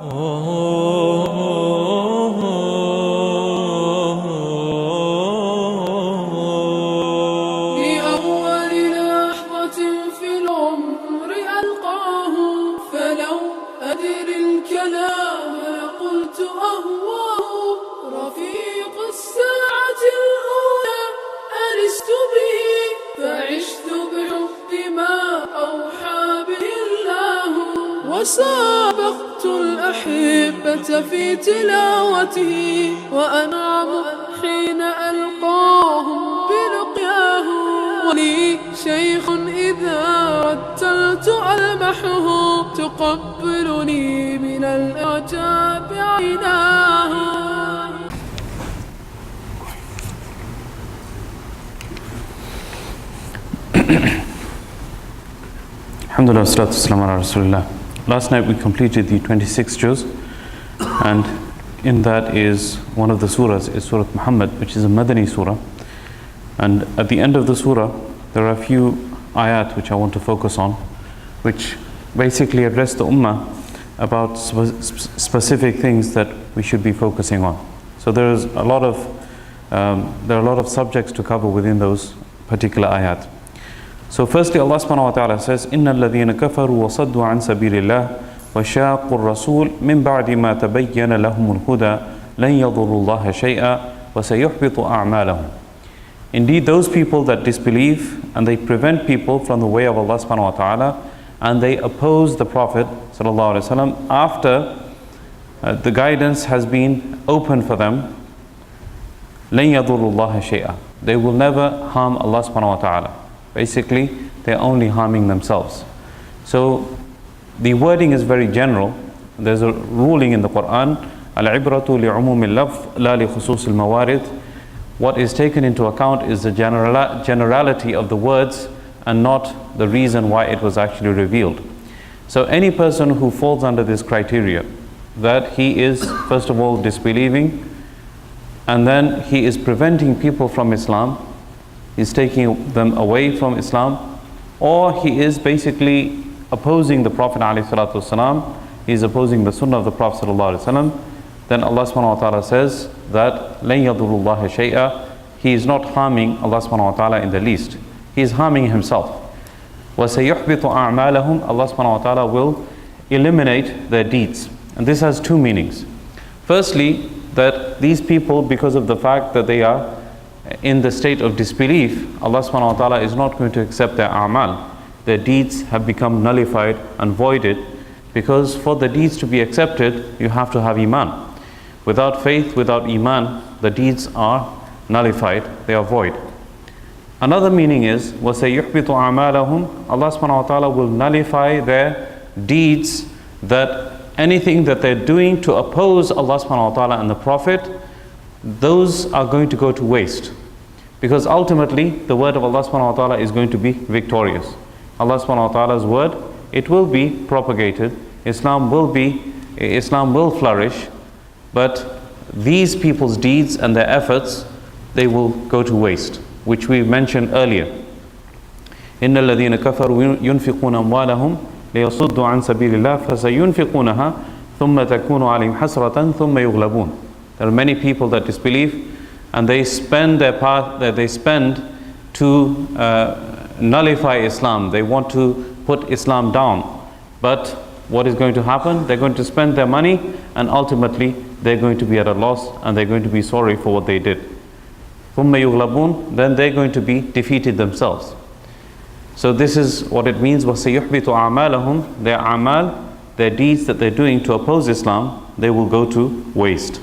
لأول لحظة في العمر ألقاه، فلو أدري الكلام قلت أهواه. رفيق الساعة الأولى أنست به، فعشت بحب ما أوحى به الله. وسابقت الأحبة في تلاوته، وأنعم حين ألقاهم بلقياه. ولي شيخ إذا رتلت ألمحه، تقبلني من الإعجاب عيناه. Alhamdulillah, salatu wassalamu ala Rasulullah. Last night we completed the 26 juz, and in that is one of the surahs, is Surah Muhammad, which is a Madani surah. And at the end of the surah, there are a few ayat which I want to focus on, which basically address the ummah about specific things that we should be focusing on. So there are a lot of subjects to cover within those particular ayat. So firstly, Allah subhanahu wa ta'ala says, إِنَّ الَّذِينَ كَفَرُوا وَصَدُّوا عَنْ سَبِيلِ اللَّهِ وَشَاقُوا الرَّسُولِ مِنْ بَعْدِ مَا تَبَيَّنَ لَهُمُ الْهُدَى لَنْ يَضُرُّوا اللَّهَ شَيْئًا وَسَيُحْبِطُ أَعْمَالَهُمْ. Indeed, those people that disbelieve and they prevent people from the way of Allah subhanahu wa ta'ala, and they oppose the Prophet sallallahu alaihi wasallam after the guidance has been opened for them, لَنْ يَضُرُّوا اللَّهَ شَيْئًا. They will never harm Allah subhanahu wa ta'ala. Basically, they're only harming themselves. So the wording is very general. There's a ruling in the Quran, al-ibratu li'umum al-lafz la li khusus al-mawarid. What is taken into account is the generality of the words and not the reason why it was actually revealed. So any person who falls under this criteria, that he is first of all disbelieving, and then he is preventing people from Islam, he's taking them away from Islam, or he is basically opposing the Prophet ﷺ, he's opposing the Sunnah of the Prophet ﷺ, then Allah subhanahu wa ta'ala says that لَنْ يَضُرُّ اللَّهَ شَيْئًا. He is not harming Allah subhanahu wa ta'ala in the least. He is harming himself. وَسَيُحْبِطُ أَعْمَالَهُمْ. Allah subhanahu wa ta'ala will eliminate their deeds. And this has two meanings. Firstly, that these people, because of the fact that they are in the state of disbelief, Allah subhanahu wa ta'ala is not going to accept their a'mal. Their deeds have become nullified and voided, because for the deeds to be accepted, you have to have iman. Without faith, without iman, the deeds are nullified, they are void. Another meaning is, وَسَيُحْبِطُ أَعْمَالَهُمْ. Allah subhanahu wa ta'ala will nullify their deeds, that anything that they're doing to oppose Allah subhanahu wa ta'ala and the Prophet, those are going to go to waste. Because ultimately, the word of Allah subhanahu wa ta'ala is going to be victorious. Allah subhanahu wa ta'ala's word, it will be propagated, Islam will flourish, but these people's deeds and their efforts, they will go to waste, which we mentioned earlier. إِنَّ الَّذِينَ كَفَرُوا يُنْفِقُونَ أَمْوَالَهُمْ لِيَصُدُّوا عَنْ سَبِيلِ اللَّهِ فَسَيُنْفِقُونَهَا ثُمَّ تَكُونُ عَلَيْهِمْ حَسْرَةً ثُمَّ يُغْلَبُونَ. There are many people that disbelieve, and they spend to nullify Islam. They want to put Islam down. But what is going to happen? They're going to spend their money, and ultimately they're going to be at a loss, and they're going to be sorry for what they did. ثُمَّ يُغْلَبُونَ. Then they're going to be defeated themselves. So this is what it means, وَسَيُحْبِطُ أَعْمَالَهُمْ. Their a'mal, their deeds that they're doing to oppose Islam, they will go to waste.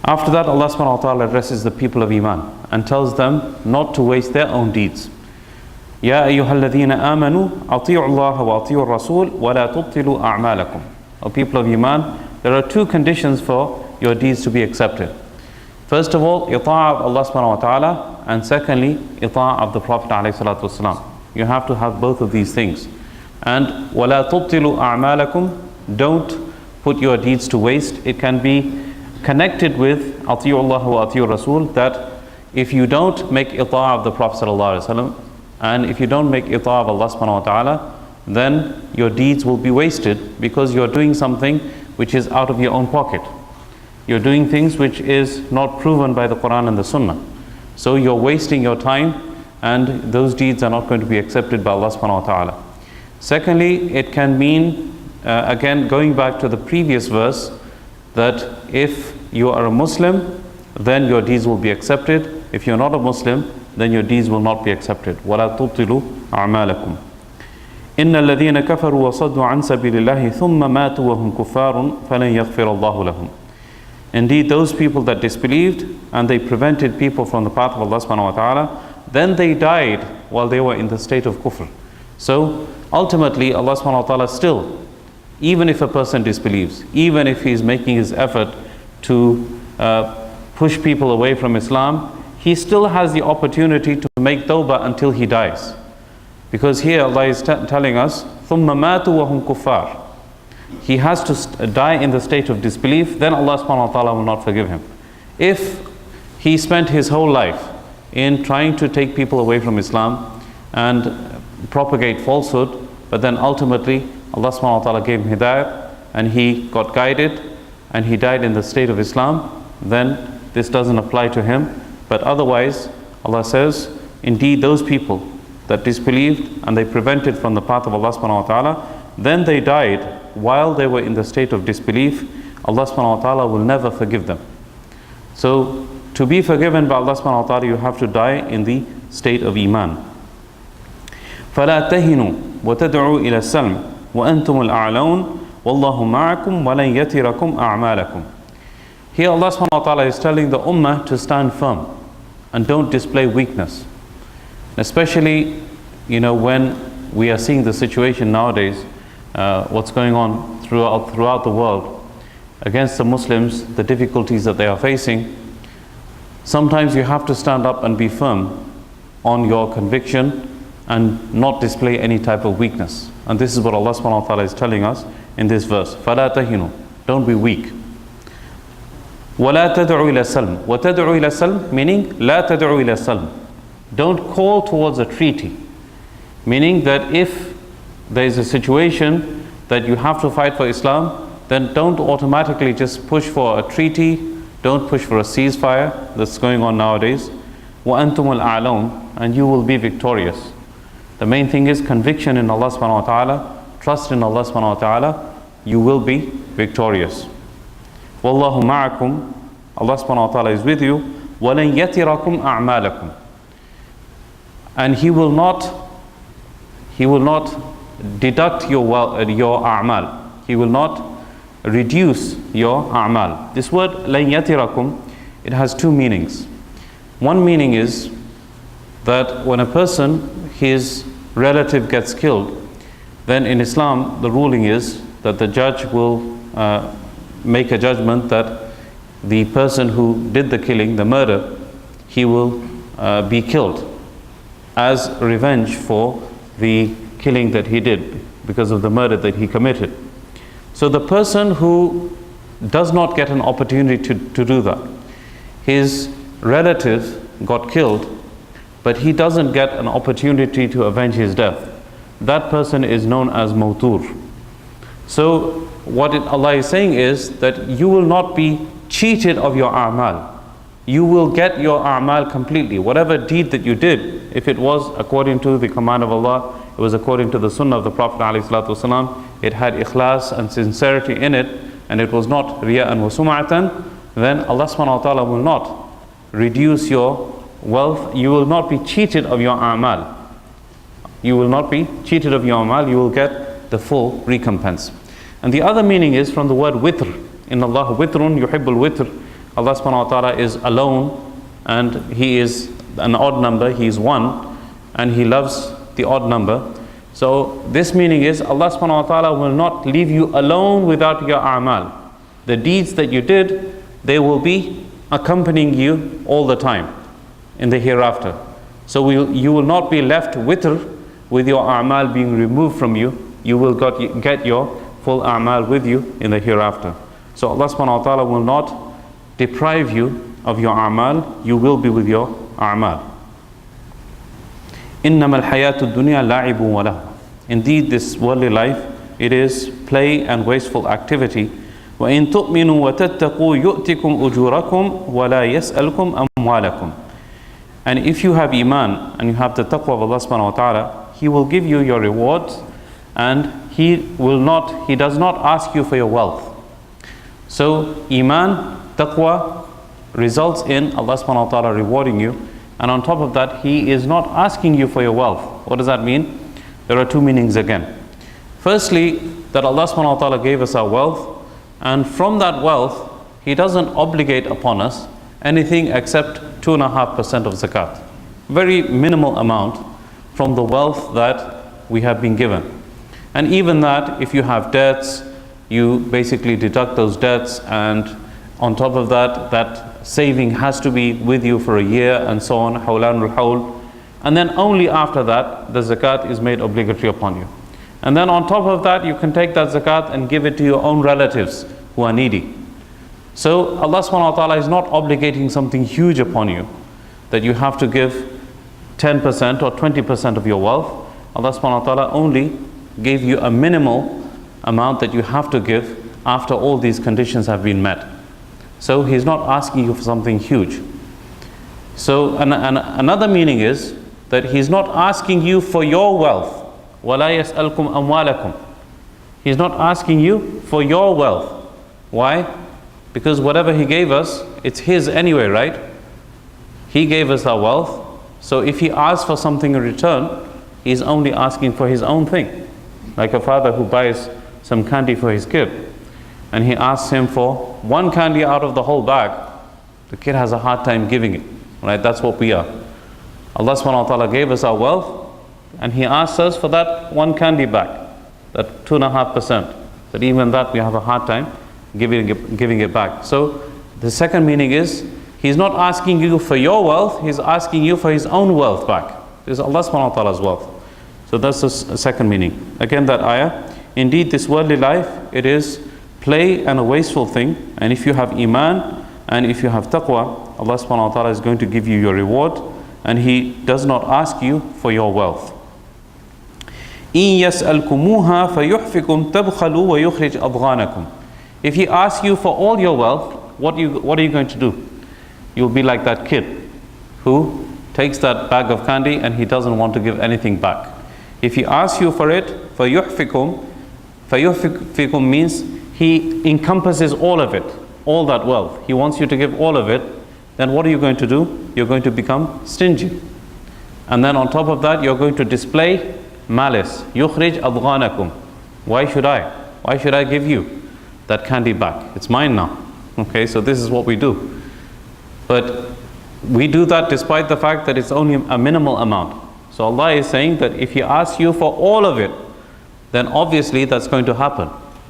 After that, Allah subhanahu wa ta'ala addresses the people of Iman and tells them not to waste their own deeds. يَا أَيُّهَا الَّذِينَ آمَنُوا أَطِيعُوا اللَّهَ وَأَطِيعُوا الرَّسُولَ وَلَا تُبْطِلُوا أَعْمَالَكُمْ. O people of Iman, there are two conditions for your deeds to be accepted. First of all, ita'a of Allah subhanahu wa ta'ala, and secondly, ita'a of the Prophet alayhi salatu wasalam. You have to have both of these things. And وَلَا تُبْطِلُوا أَعْمَالَكُمْ. Don't put your deeds to waste. It can be connected with أَطِيعُوا اللَّهَ وَأَطِيعُوا الرَّسُولَ, that if you don't make ita'a of the Prophet sallallahu alaihi wasallam, and if you don't make ita'a of Allah subhanahu wa ta'ala, then your deeds will be wasted, because you're doing something which is out of your own pocket. You're doing things which is not proven by the Quran and the Sunnah. So you're wasting your time, and those deeds are not going to be accepted by Allah subhanahu wa ta'ala. Secondly, it can mean, again going back to the previous verse, that if you are a Muslim, then your deeds will be accepted. If you're not a Muslim, then your deeds will not be accepted. وَلَا تُبْطِلُوا أَعْمَالَكُمْ إِنَّ الَّذِينَ كَفَرُوا وَصَدُّوا عَنْ سَبِيلِ اللَّهِ ثُمَّ مَاتُوا وَهُمْ كُفَّارٌ فَلَنْ يَغْفِرَ اللَّهُ لَهُمْ. Indeed, those people that disbelieved and they prevented people from the path of Allah subhanahu wa ta'ala, then they died while they were in the state of kufr. So ultimately Allah subhanahu wa ta'ala still, even if a person disbelieves, even if he is making his effort to push people away from Islam, he still has the opportunity to make tawbah until he dies. Because here Allah is telling us, ثُمَّ مَاتُوا وَهُمْ كُفَّارٌ. He has to die in the state of disbelief, then Allah subhanahu wa ta'ala will not forgive him. If he spent his whole life in trying to take people away from Islam and propagate falsehood, but then ultimately Allah subhanahu wa ta'ala gave him hidayah and he got guided and he died in the state of Islam, then this doesn't apply to him. But otherwise, Allah says, indeed those people that disbelieved and they prevented from the path of Allah subhanahu wa ta'ala, then they died while they were in the state of disbelief, Allah subhanahu wa ta'ala will never forgive them. So to be forgiven by Allah subhanahu wa ta'ala, you have to die in the state of Iman. فَلَا تَهِنُوا وَتَدْعُوا إِلَى السَّلْمِ وَأَنْتُمُ الْأَعْلَوْنَ وَاللَّهُ مَعَكُمْ وَلَنْ يَتِرَكُمْ أَعْمَالَكُمْ. Here Allah subhanahu wa ta'ala is telling the ummah to stand firm and don't display weakness. Especially, when we are seeing the situation nowadays, what's going on throughout the world against the Muslims, the difficulties that they are facing. Sometimes you have to stand up and be firm on your conviction and not display any type of weakness. And this is what Allah subhanahu wa ta'ala is telling us in this verse. فَلَا تَهِنُوا. Don't be weak. وَلَا تَدْعُوا إِلَى السَّلْمِ. وَتَدْعُوا إِلَى السَّلْمِ meaning لَا تَدْعُوا إِلَى السَّلْمِ. Don't call towards a treaty. Meaning that if there is a situation that you have to fight for Islam, then don't automatically just push for a treaty, don't push for a ceasefire that's going on nowadays. وَأَنْتُمُ الْأَعْلَوْنَ. And you will be victorious. The main thing is conviction in Allah subhanahu wa ta'ala, trust in Allah subhanahu wa ta'ala, you will be victorious. وَاللَّهُ مَعَكُمْ. Allah subhanahu wa ta'ala is with you. وَلَنْ يَتِرَكُمْ أَعْمَالَكُمْ. And He will not deduct your a'mal. He will not reduce your a'mal. This word لَنْ يَتِرَكُمْ, it has two meanings. One meaning is that when a person, his relative gets killed, then in Islam the ruling is that the judge will make a judgment that the person who did the killing, the murder, he will be killed as revenge for the killing that he did because of the murder that he committed. So the person who does not get an opportunity to do that, his relative got killed, but he doesn't get an opportunity to avenge his death, that person is known as mawtur. So what Allah is saying is that you will not be cheated of your a'mal. You will get your a'mal completely. Whatever deed that you did, if it was according to the command of Allah, it was according to the sunnah of the Prophet ﷺ, it had ikhlas and sincerity in it, and it was not riya'an wa sum'atan, then Allah subhanahu wa ta'ala will not reduce your wealth. You will not be cheated of your a'mal. You will not be cheated of your a'mal. You will get the full recompense. And the other meaning is from the word witr. Inna Allah witrun yuhibbul witr. Allah subhanahu wa ta'ala is alone and He is an odd number. He is one and He loves the odd number. So this meaning is Allah subhanahu wa ta'ala will not leave you alone without your a'mal. The deeds that you did, they will be accompanying you all the time in the hereafter. So you will not be left witr with your a'mal being removed from you. You will get your full a'mal with you in the hereafter. So Allah subhanahu wa ta'ala will not deprive you of your a'mal. You will be with your a'mal. إِنَّمَا الْحَيَاةُ الدُّنْيَا لَعِبٌ وَلَهْوٌ. Indeed, this worldly life, it is play and wasteful activity. وَإِن تُؤْمِنُوا وَتَتَّقُوا يُؤْتِكُمْ أُجُورَكُمْ وَلَا يَسْأَلْكُمْ أَمْوَالَكُمْ. And if you have Iman and you have the taqwa of Allah subhanahu wa ta'ala, He will give you your rewards, and He does not ask you for your wealth. So Iman, taqwa results in Allah subhanahu wa ta'ala rewarding you, and on top of that, He is not asking you for your wealth. What does that mean? There are two meanings again. Firstly, that Allah subhanahu wa ta'ala gave us our wealth, and from that wealth, He doesn't obligate upon us anything except 2.5% of zakat. Very minimal amount from the wealth that we have been given. And even that, if you have debts, you basically deduct those debts, and on top of that, that saving has to be with you for a year, and so on, hawlanul hawl. And then only after that, the zakat is made obligatory upon you. And then on top of that, you can take that zakat and give it to your own relatives who are needy. So Allah subhanahu wa ta'ala is not obligating something huge upon you, that you have to give 10% or 20% of your wealth. Allah subhanahu wa ta'ala only gave you a minimal amount that you have to give after all these conditions have been met. So He's not asking you for something huge. So another meaning is that He's not asking you for your wealth. وَلَا يَسْأَلْكُمْ أَمْوَالَكُمْ. He's not asking you for your wealth. Why? Because whatever He gave us, it's His anyway, right? He gave us our wealth. So if He asks for something in return, He's only asking for His own thing. Like a father who buys some candy for his kid, and he asks him for one candy out of the whole bag, the kid has a hard time giving it, right? That's what we are. Allah subhanahu wa ta'ala gave us our wealth, and He asks us for that one candy back, that 2.5%, that even that we have a hard time giving it back. So the second meaning is, He's not asking you for your wealth, He's asking you for His own wealth back. This is Allah subhanahu wa ta'ala's wealth. So that's the second meaning. Again, that ayah, indeed this worldly life, it is play and a wasteful thing, and if you have Iman and if you have taqwa, Allah subhanahu wa ta'ala is going to give you your reward, and He does not ask you for your wealth. إِن يَسْأَلْكُمُوهَا فَيُحْفِكُمْ تَبْخَلُوا وَيُخْرِجْ أَضْغَانَكُمْ. If He asks you for all your wealth, what are you going to do? You'll be like that kid who takes that bag of candy and he doesn't want to give anything back. If He asks you for it, فَيُحْفِكُمْ means He encompasses all of it, all that wealth. He wants you to give all of it. Then what are you going to do? You're going to become stingy. And then on top of that, you're going to display malice. يُخْرِجْ أَضْغَانَكُمْ. Why should I? Why should I give you that candy back? It's mine now. Okay, so this is what we do. But we do that despite the fact that it's only a minimal amount. So Allah is saying that if He asks you for all of it, then obviously that's going to happen.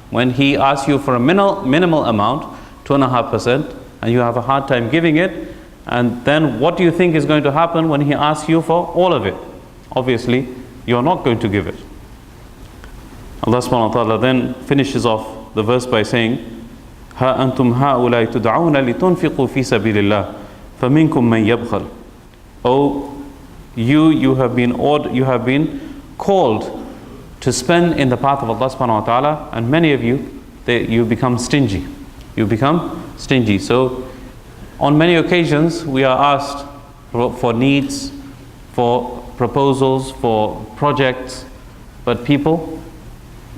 When He asks you for a minimal amount, 2.5%, and you have a hard time giving it, and then what do you think is going to happen when He asks you for all of it? Obviously, you're not going to give it. Allah subhanahu wa ta'ala then finishes off the verse by saying, Ha antum ha'ulai tud'auna litunfiqu fi sabilillah faminkum man yabkhal. Oh, you have been called to spend in the path of Allah subhanahu wa ta'ala, and many of you become stingy. You become stingy. So on many occasions we are asked for needs, for proposals, for projects, but people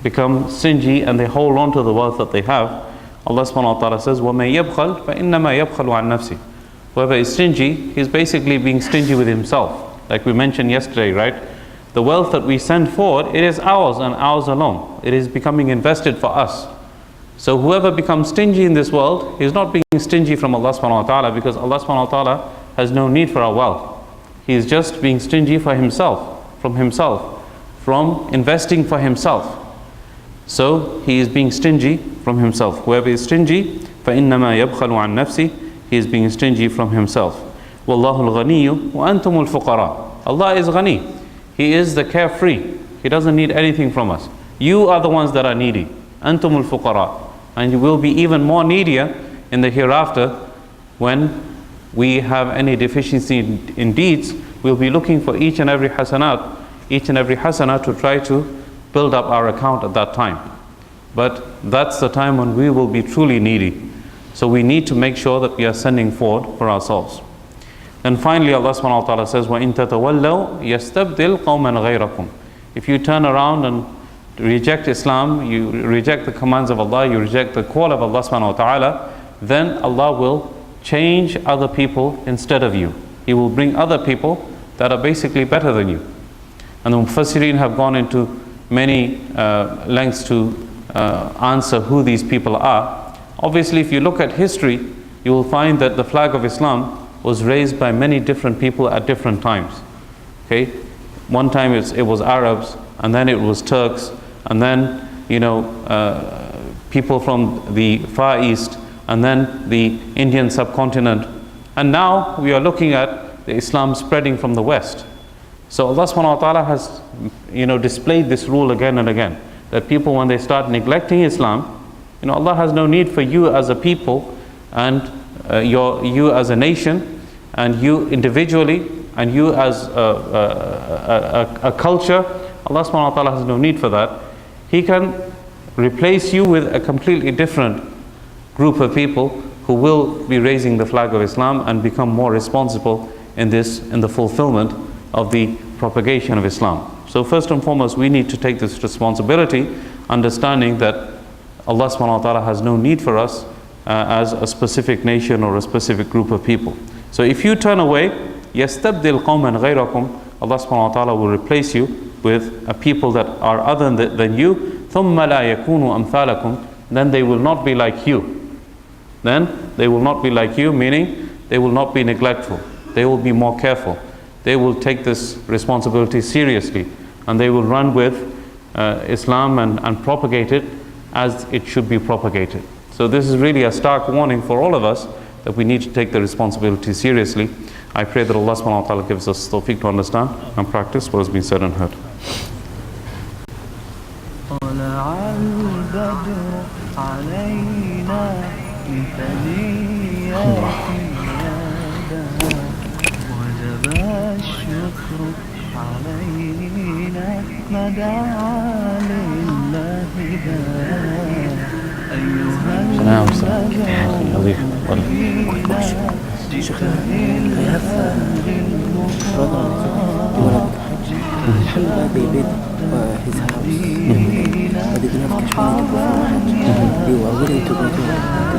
become stingy and they hold on to the wealth that they have. Allah subhanahu wa ta'ala says, وَمَن يَبْخَلْ فَإِنَّمَا يَبْخَلُ عَنْ نَفْسِهِ. Whoever is stingy, he's basically being stingy with himself. Like we mentioned yesterday, right? The wealth that we send forward, it is ours and ours alone. It is becoming invested for us. So whoever becomes stingy in this world, he's not being stingy from Allah subhanahu wa ta'ala, because Allah subhanahu wa ta'ala has no need for our wealth. He is just being stingy for himself, from investing for himself. So he is being stingy from himself. Whoever is stingy, فَإِنَّمَا يَبْخَلُ عَنْ نَفْسِهِ, he is being stingy from himself. وَاللَّهُ الْغَنِيُّ وَأَنْتُمُ الْفُقَرَاءُ. Allah is ghani. He is the carefree. He doesn't need anything from us. You are the ones that are needy. أَنْتُمُ الْفُقَرَاءُ. And you will be even more needier in the hereafter when we have any deficiency in deeds. We'll be looking for each and every hasanat to try to build up our account at that time. But that's the time when we will be truly needy. So we need to make sure that we are sending forward for ourselves. And finally, Allah subhanahu wa ta'ala says, وَإِن تَتَوَلَّوْا يَسْتَبْدِلْ قَوْمًا غَيْرَكُمْ. If you turn around and reject Islam, you reject the commands of Allah, you reject the call of Allah subhanahu wa ta'ala, then Allah will change other people instead of you. He will bring other people that are basically better than you. And the Mufassirin have gone into many lengths to answer who these people are. Obviously, if you look at history, you will find that the flag of Islam was raised by many different people at different times. Okay, one time it was Arabs, and then it was Turks, and then people from the Far East, and then the Indian subcontinent, and now we are looking at the Islam spreading from the West. So Allah subhanahu wa ta'ala has displayed this rule again and again, that people, when they start neglecting Islam, Allah has no need for you as a people, and you as a nation, and you individually, and you as a culture. Allah subhanahu wa ta'ala has no need for that. He can replace you with a completely different group of people who will be raising the flag of Islam and become more responsible in the fulfillment of the propagation of Islam. So first and foremost, we need to take this responsibility, understanding that Allah subhanahu wa ta'ala has no need for us as a specific nation or a specific group of people. So if you turn away, يَسْتَبْدِلْ قَوْمًا غَيْرَكُمْ, Allah subhanahu wa ta'ala will replace you with a people that are other than you. ثُمَّ لَا يَكُونُوا أَمْثَالَكُمْ, then they will not be like you. Then they will not be like you, meaning they will not be neglectful. They will be more careful. They will take this responsibility seriously, and they will run with Islam and propagate it as it should be propagated. So this is really a stark warning for all of us, that we need to take the responsibility seriously. I pray that Allah subhanahu wa ta'ala gives us tawfiq to understand and practice what has been said and heard. نعم لطيف شيخنا I have brother alhamdulillah they built his house but they did not cash money. They were willing to go to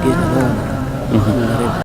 get a loan